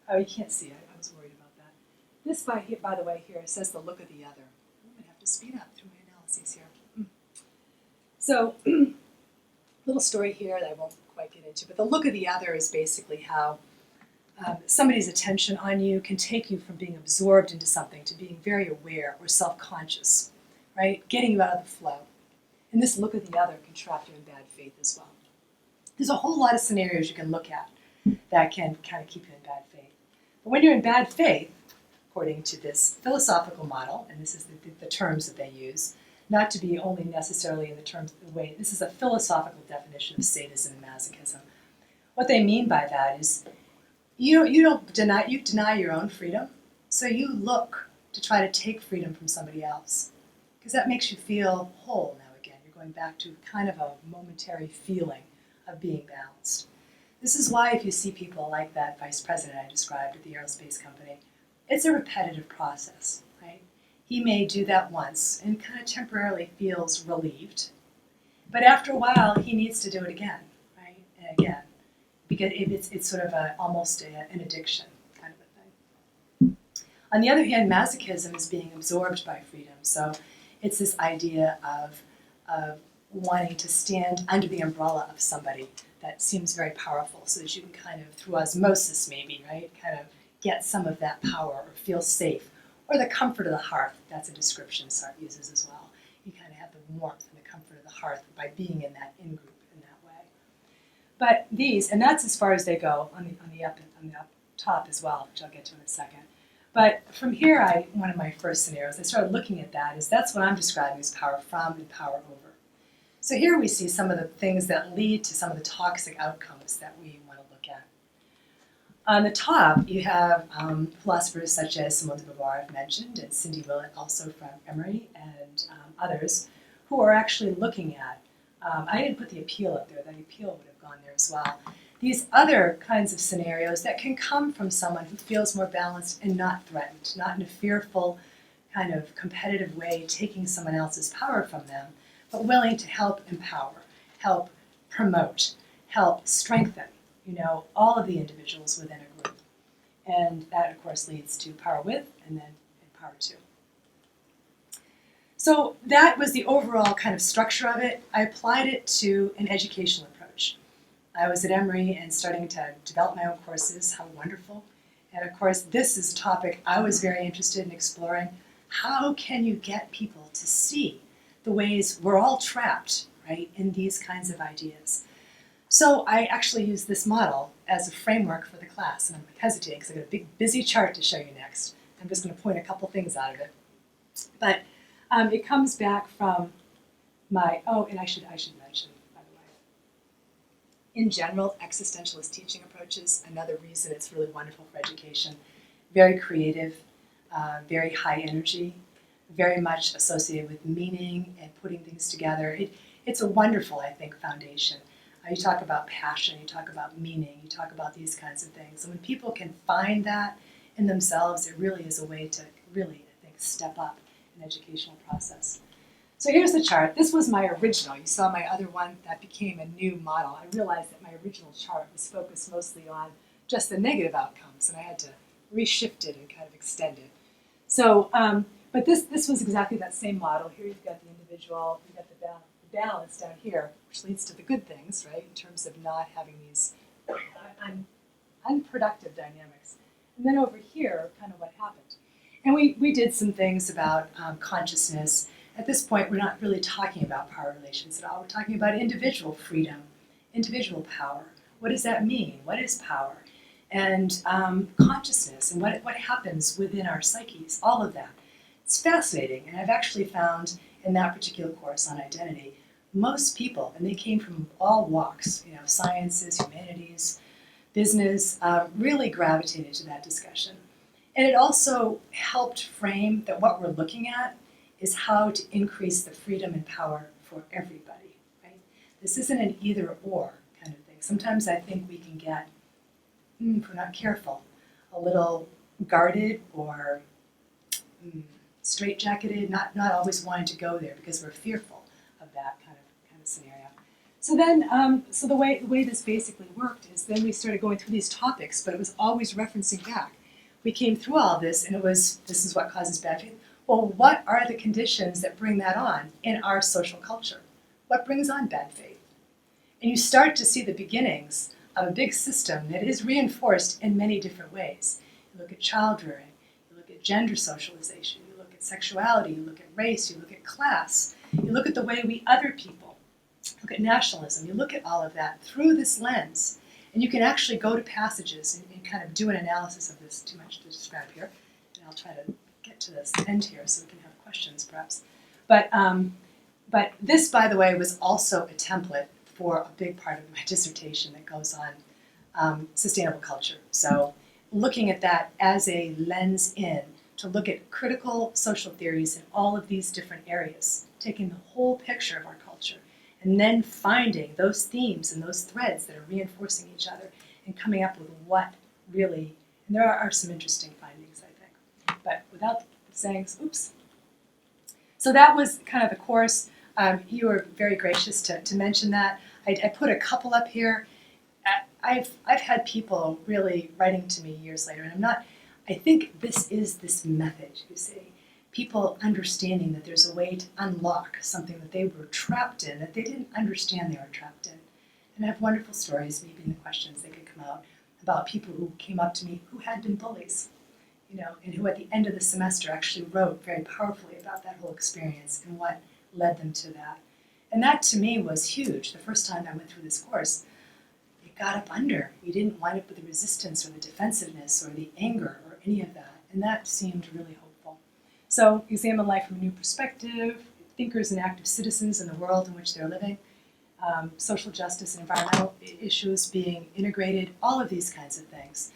Oh, you can't see it. I was worried about that. This, by the way, here, it says the look of the other. I'm going to have to speed up through my analyses here. So, little story here that I won't quite get into, but the look of the other is basically how somebody's attention on you can take you from being absorbed into something to being very aware or self-conscious, right? Getting you out of the flow. And this look of the other can trap you in bad faith as well. There's a whole lot of scenarios you can look at that can kind of keep you in bad faith. But when you're in bad faith, according to this philosophical model, and this is the terms that they use, not to be only necessarily in the terms of the way, this is a philosophical definition of sadism and masochism. What they mean by that is you deny your own freedom, so you look to try to take freedom from somebody else, because that makes you feel whole now again. You're going back to kind of a momentary feeling of being balanced. This is why if you see people like that vice president I described at the aerospace company, it's a repetitive process, right? He may do that once and kind of temporarily feels relieved, but after a while he needs to do it again, right? And again, because it's sort of almost an addiction kind of a thing. On the other hand, masochism is being absorbed by freedom. So it's this idea of wanting to stand under the umbrella of somebody that seems very powerful so that you can kind of, through osmosis maybe, right, kind of get some of that power or feel safe. Or the comfort of the hearth, that's a description Sartre uses as well. You kind of have the warmth and the comfort of the hearth by being in that in-group in that way. But these, and that's as far as they go on the up top as well, which I'll get to in a second. But from here, one of my first scenarios, I started looking at that, is that's what I'm describing as power from and power over. So here we see some of the things that lead to some of the toxic outcomes that we want to look at. On the top, you have philosophers such as Simone de Beauvoir I've mentioned, and Cindy Willett, also from Emory, and others, who are actually looking at, I didn't put the appeal up there, the appeal would have gone there as well, these other kinds of scenarios that can come from someone who feels more balanced and not threatened, not in a fearful kind of competitive way, taking someone else's power from them, but willing to help empower, help promote, help strengthen, all of the individuals within a group. And that, of course, leads to power with and then power to. So that was the overall kind of structure of it. I applied it to an educational approach. I was at Emory and starting to develop my own courses. How wonderful. And of course, this is a topic I was very interested in exploring. How can you get people to see the ways we're all trapped, right, in these kinds of ideas? So I actually used this model as a framework for the class, and I'm hesitating because I've got a big, busy chart to show you next. I'm just going to point a couple things out of it. But it comes back from my, and I should mention, by the way, in general, existentialist teaching approaches, another reason it's really wonderful for education, very creative, very high energy, very much associated with meaning and putting things together. It's a wonderful, I think, foundation. You talk about passion, you talk about meaning, you talk about these kinds of things. And when people can find that in themselves, it really is a way to really, I think, step up an educational process. So here's the chart. This was my original. You saw my other one that became a new model. I realized that my original chart was focused mostly on just the negative outcomes, and I had to reshift it and kind of extend it. So, but this was exactly that same model. Here you've got the individual, you've got the balance down here, which leads to the good things, right, in terms of not having these unproductive dynamics. And then over here, kind of what happened. And we did some things about consciousness. At this point, we're not really talking about power relations at all. We're talking about individual freedom, individual power. What does that mean? What is power? And consciousness, and what happens within our psyches, all of that. It's fascinating, and I've actually found in that particular course on identity, most people, and they came from all walks, sciences, humanities, business really gravitated to that discussion. And it also helped frame that what we're looking at is how to increase the freedom and power for everybody, right? This isn't an either or kind of thing. Sometimes I think we can get, if we're not careful, a little guarded or straitjacketed, not always wanting to go there because we're fearful of that kind of scenario. So then, so the way this basically worked is then we started going through these topics, but it was always referencing back. We came through all this, and it was, this is what causes bad faith. Well, what are the conditions that bring that on in our social culture? What brings on bad faith? And you start to see the beginnings of a big system that is reinforced in many different ways. You look at child rearing, you look at gender socialization, you look at sexuality, you look at race, you look at class, you look at the way we other people, look at nationalism, you look at all of that through this lens. And you can actually go to passages and kind of do an analysis of this, too much to describe here. And I'll try to get to this end here so we can have questions perhaps. But this, by the way, was also a template for a big part of my dissertation that goes on sustainable culture. So looking at that as a lens in to look at critical social theories in all of these different areas, taking the whole picture of our culture, and then finding those themes and those threads that are reinforcing each other and coming up with what really, and there are some interesting findings, I think. But without saying, oops. So that was kind of the course. You were very gracious to mention that. I put a couple up here. I've had people really writing to me years later, and I think this is this method, you see. People understanding that there's a way to unlock something that they were trapped in, that they didn't understand they were trapped in. And I have wonderful stories, maybe in the questions they could come out, about people who came up to me who had been bullies, and who at the end of the semester actually wrote very powerfully about that whole experience and what led them to that. And that to me was huge. The first time I went through this course, it got up under. You didn't wind up with the resistance or the defensiveness or the anger or any of that. And that seemed really hopeful. So examine life from a new perspective, thinkers and active citizens in the world in which they're living, social justice and environmental issues being integrated, all of these kinds of things.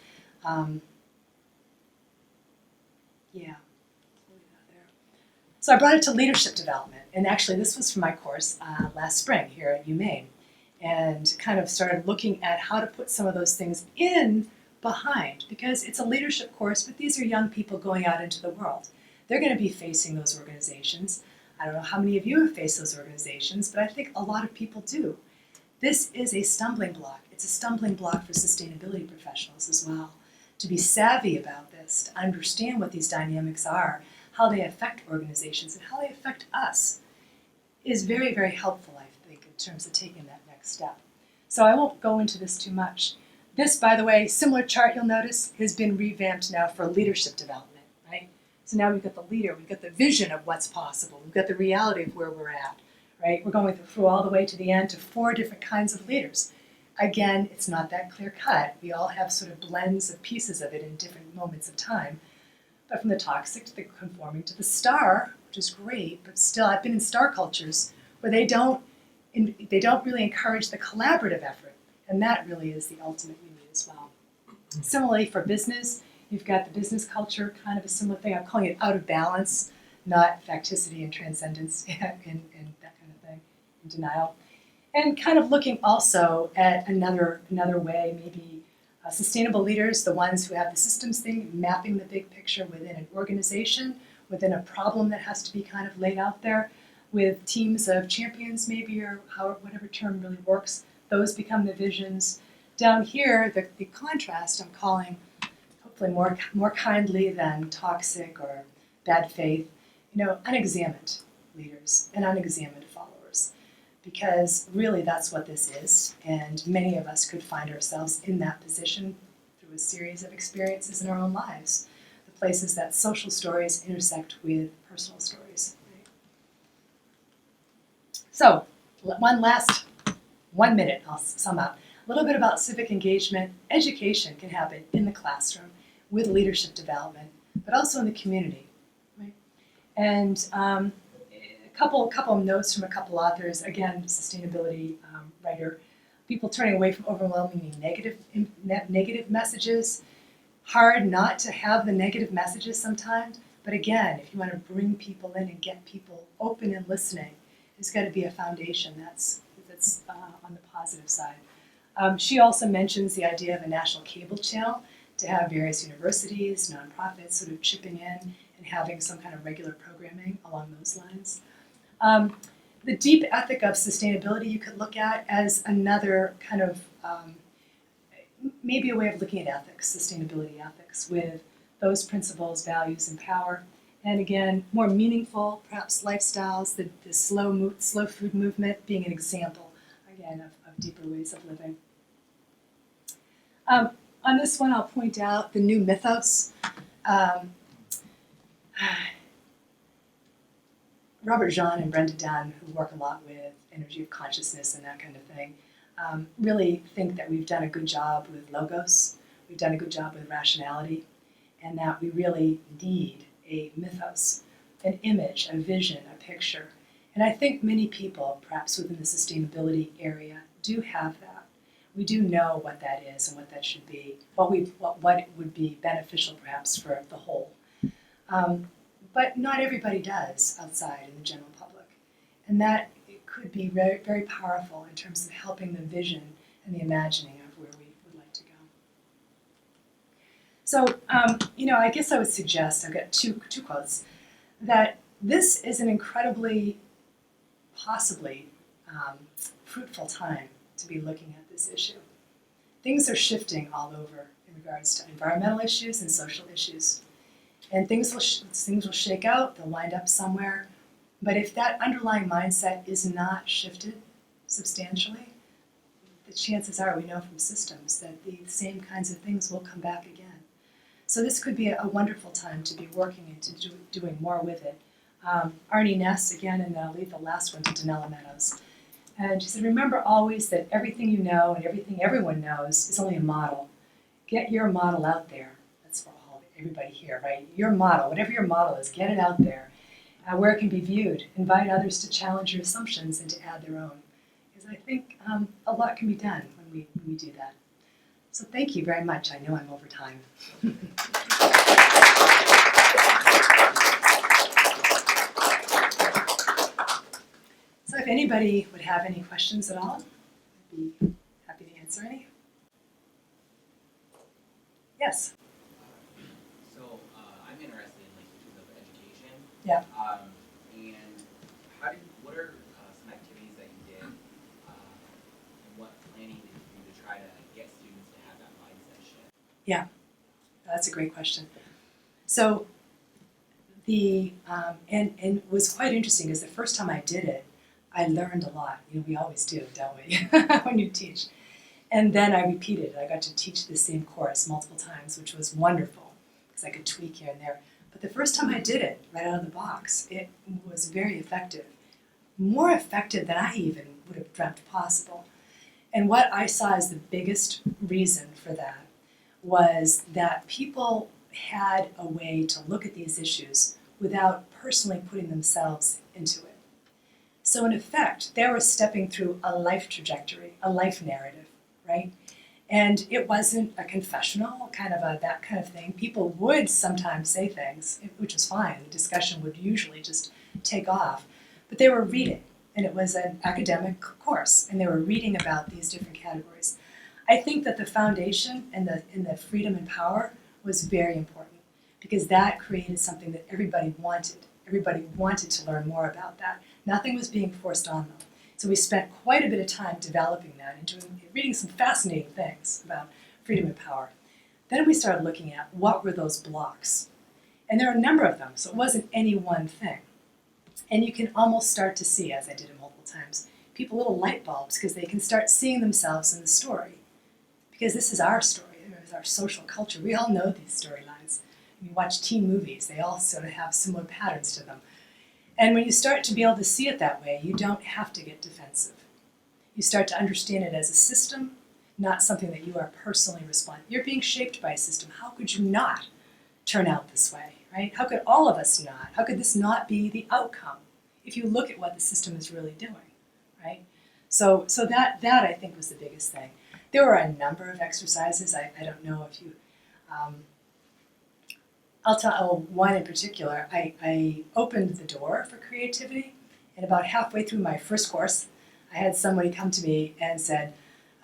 So I brought it to leadership development, and actually this was from my course last spring here at UMaine, and kind of started looking at how to put some of those things in behind, because it's a leadership course, but these are young people going out into the world. They're going to be facing those organizations. I don't know how many of you have faced those organizations, but I think a lot of people do. This is a stumbling block. It's a stumbling block for sustainability professionals as well. To be savvy about this, to understand what these dynamics are, how they affect organizations, and how they affect us, is very, very helpful, I think, in terms of taking that next step. So I won't go into this too much. This, by the way, similar chart you'll notice, has been revamped now for leadership development, right? So now we've got the leader, we've got the vision of what's possible, we've got the reality of where we're at, right? We're going through all the way to the end to 4 different kinds of leaders. Again, it's not that clear cut. We all have sort of blends of pieces of it in different moments of time. But from the toxic to the conforming to the star, which is great, but still I've been in star cultures where they don't really encourage the collaborative effort, and that really is the ultimate we need as well. Similarly for business, you've got the business culture, kind of a similar thing. I'm calling it out of balance, not facticity and transcendence and that kind of thing, and denial. And kind of looking also at another way, maybe sustainable leaders, the ones who have the systems thing, mapping the big picture within an organization, within a problem that has to be kind of laid out there, with teams of champions maybe, or whatever term really works. Those become the visions. Down here, the contrast I'm calling, hopefully more kindly than toxic or bad faith, unexamined leaders and unexamined followers. Because really that's what this is, and many of us could find ourselves in that position through a series of experiences in our own lives, the places that social stories intersect with personal stories. Right? So, 1 minute, I'll sum up. A little bit about civic engagement. Education can happen in the classroom with leadership development, but also in the community. Right? And couple of notes from a couple authors, again, sustainability writer. people turning away from overwhelmingly negative messages. Hard not to have the negative messages sometimes, but again, if you want to bring people in and get people open and listening, there's got to be a foundation that's on the positive side. She also mentions the idea of a national cable channel to have various universities, nonprofits sort of chipping in and having some kind of regular programming along those lines. The deep ethic of sustainability you could look at as another kind of maybe a way of looking at ethics, sustainability ethics, with those principles, values, and power. And again, more meaningful, perhaps lifestyles, the slow food movement being an example, again, of deeper ways of living. On this one, I'll point out the new mythos. Robert Jean and Brenda Dunn, who work a lot with energy of consciousness and that kind of thing, really think that we've done a good job with logos, we've done a good job with rationality, and that we really need a mythos, an image, a vision, a picture. And I think many people, perhaps within the sustainability area, do have that. We do know what that is and what that should be, what would be beneficial perhaps for the whole. But not everybody does outside in the general public. And that it could be very, very powerful in terms of helping the vision and the imagining of where we would like to go. So, I guess I would suggest, I've got two quotes, that this is an incredibly, possibly fruitful time to be looking at this issue. Things are shifting all over in regards to environmental issues and social issues. And things will shake out, they'll wind up somewhere. But if that underlying mindset is not shifted substantially, the chances are, we know from systems, that the same kinds of things will come back again. So this could be a wonderful time to be working into doing more with it. Arnie Ness, again, and I'll leave the last one to Danella Meadows. And she said, remember always that everything you know and everything everyone knows is only a model. Get your model out there. That's for everybody here, right? Your model, whatever your model is, get it out there where it can be viewed. Invite others to challenge your assumptions and to add their own. Because I think a lot can be done when we do that. So thank you very much. I know I'm over time. So if anybody would have any questions at all, I'd be happy to answer any. Yes? I'm interested in issues of education. Yeah. And what are some activities that you did, and what planning did you do to try to get students to have that mindset shift? Yeah, that's a great question. So and it was quite interesting because the first time I did it, I learned a lot. We always do, don't we, when you teach. And then I repeated. I got to teach the same course multiple times, which was wonderful because I could tweak here and there. But the first time I did it, right out of the box, it was very effective. More effective than I even would have dreamt possible. And what I saw as the biggest reason for that was that people had a way to look at these issues without personally putting themselves into it. So in effect, they were stepping through a life trajectory, a life narrative, right? And it wasn't a confessional, kind of that kind of thing. People would sometimes say things, which was fine. The discussion would usually just take off. But they were reading, and it was an academic course, and they were reading about these different categories. I think that the foundation and the freedom and power was very important because that created something that everybody wanted. Everybody wanted to learn more about that. Nothing was being forced on them. So we spent quite a bit of time developing that and reading some fascinating things about freedom and power. Then we started looking at what were those blocks. And there are a number of them, so it wasn't any one thing. And you can almost start to see, as I did it multiple times, people little light bulbs because they can start seeing themselves in the story. Because this is our story, it's our social culture. We all know these storylines. You watch teen movies, they all sort of have similar patterns to them. And when you start to be able to see it that way, you don't have to get defensive. You start to understand it as a system, not something that you are personally responsible. You're being shaped by a system. How could you not turn out this way, right? How could all of us not? How could this not be the outcome if you look at what the system is really doing, right? So that I think was the biggest thing. There were a number of exercises. I don't know if you, I'll tell one in particular. I opened the door for creativity, and about halfway through my first course, I had somebody come to me and said,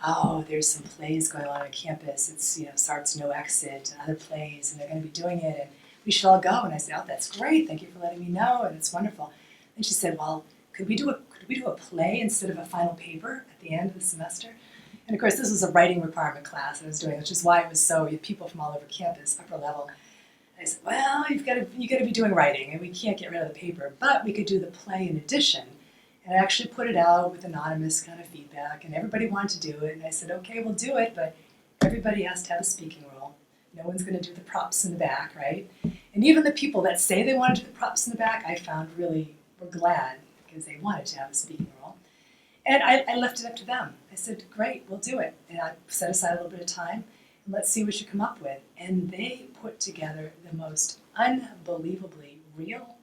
"Oh, there's some plays going on campus. It's starts No Exit and other plays, and they're going to be doing it, and we should all go." And I said, "Oh, that's great. Thank you for letting me know, and it's wonderful." And she said, "Well, could we do a play instead of a final paper at the end of the semester?" And of course, this was a writing requirement class I was doing, which is why it was so, you had people from all over campus, upper level. And I said, "Well, you got to be doing writing, and we can't get rid of the paper, but we could do the play in addition." And I actually put it out with anonymous kind of feedback, and everybody wanted to do it. And I said, "Okay, we'll do it, but everybody has to have a speaking role. No one's going to do the props in the back, right?" And even the people that say they want to do the props in the back, I found really were glad because they wanted to have a speaking role. And I left it up to them. I said, "Great, we'll do it." And I set aside a little bit of time, and let's see what you come up with. And they put together the most unbelievably real,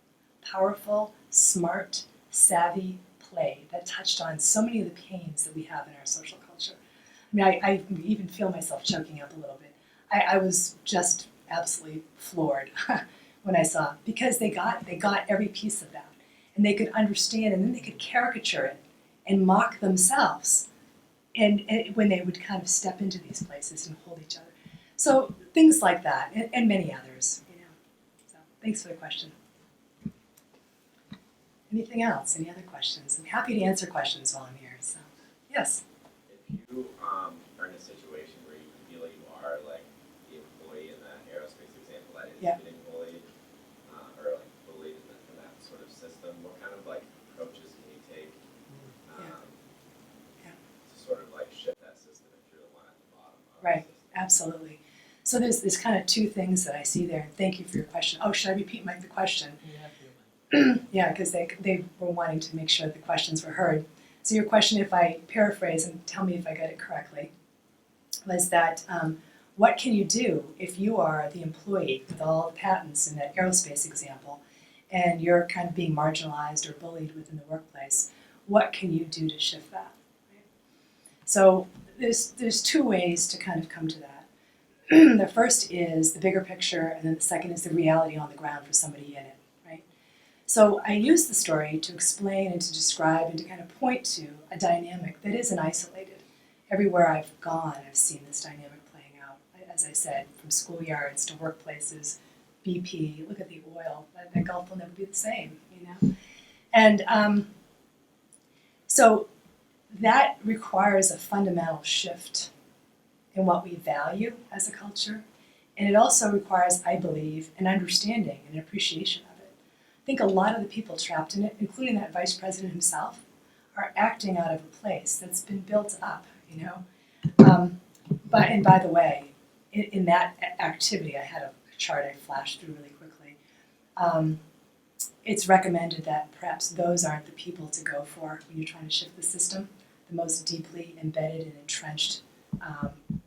powerful, smart, savvy play that touched on so many of the pains that we have in our social culture. I mean, I even feel myself choking up a little bit. I was just absolutely floored when I saw it, because they got every piece of that, and they could understand, and then they could caricature it and mock themselves, and when they would kind of step into these places and hold each other. So things like that, and many others. So thanks for the question. Anything else? Any other questions? I'm happy to answer questions while I'm here. So, yes. If you are in a situation where you feel like you are like the employee in that aerospace example that is getting bullied, or like bullied in that sort of system, what kind of like approaches can you take to sort of like shift that system if you're the one at the bottom of Right. the system? Absolutely. So there's kind of two things that I see there. Thank you for your question. Oh, should I repeat the question? Yeah, because they were wanting to make sure that the questions were heard. So your question, if I paraphrase and tell me if I got it correctly, was that what can you do if you are the employee with all the patents in that aerospace example, and you're kind of being marginalized or bullied within the workplace? What can you do to shift that? Right? So there's two ways to kind of come to that. The first is the bigger picture, and then the second is the reality on the ground for somebody in it. So I use the story to explain and to describe and to kind of point to a dynamic that isn't isolated. Everywhere I've gone, I've seen this dynamic playing out. As I said, from schoolyards to workplaces, BP, look at the oil. The Gulf will never be the same, And so that requires a fundamental shift in what we value as a culture. And it also requires, I believe, an understanding and an appreciation of it. I think a lot of the people trapped in it, including that vice president himself, are acting out of a place that's been built up, And by the way, in that activity, I had a chart I flashed through really quickly. It's recommended that perhaps those aren't the people to go for when you're trying to shift the system, the most deeply embedded and entrenched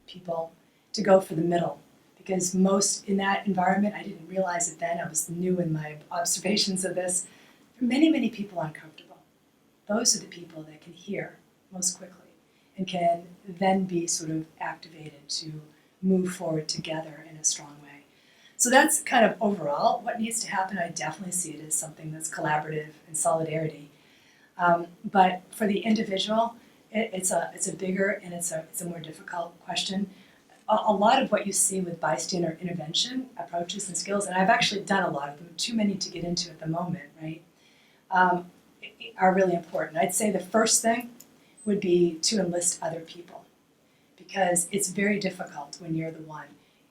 people, to go for the middle. Because most in that environment, I didn't realize it then, I was new in my observations of this, many, many people uncomfortable. Those are the people that can hear most quickly and can then be sort of activated to move forward together in a strong way. So that's kind of overall what needs to happen. I definitely see it as something that's collaborative and solidarity. But for the individual, it's a bigger and it's a more difficult question. A lot of what you see with bystander intervention approaches and skills, and I've actually done a lot of them, too many to get into at the moment, right, are really important. I'd say the first thing would be to enlist other people, because it's very difficult when you're the one.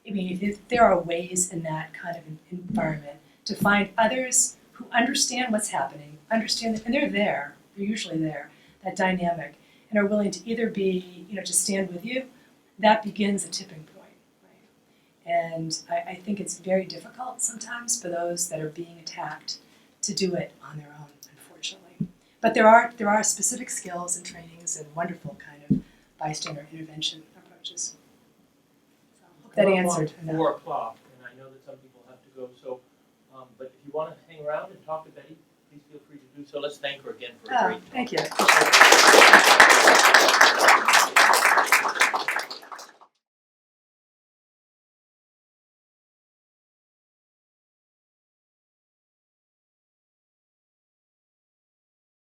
I mean, if there are ways in that kind of environment to find others who understand what's happening, understand that, and they're usually there, that dynamic, and are willing to either be, to stand with you. That begins a tipping point, right? And I think it's very difficult sometimes for those that are being attacked to do it on their own, unfortunately. But there are specific skills and trainings and wonderful kind of bystander intervention approaches. So I hope that answered enough. 4 o'clock, and I know that some people have to go. So, but if you want to hang around and talk to Betty, please feel free to do so. Let's thank her again for a Oh, great talk. thank you.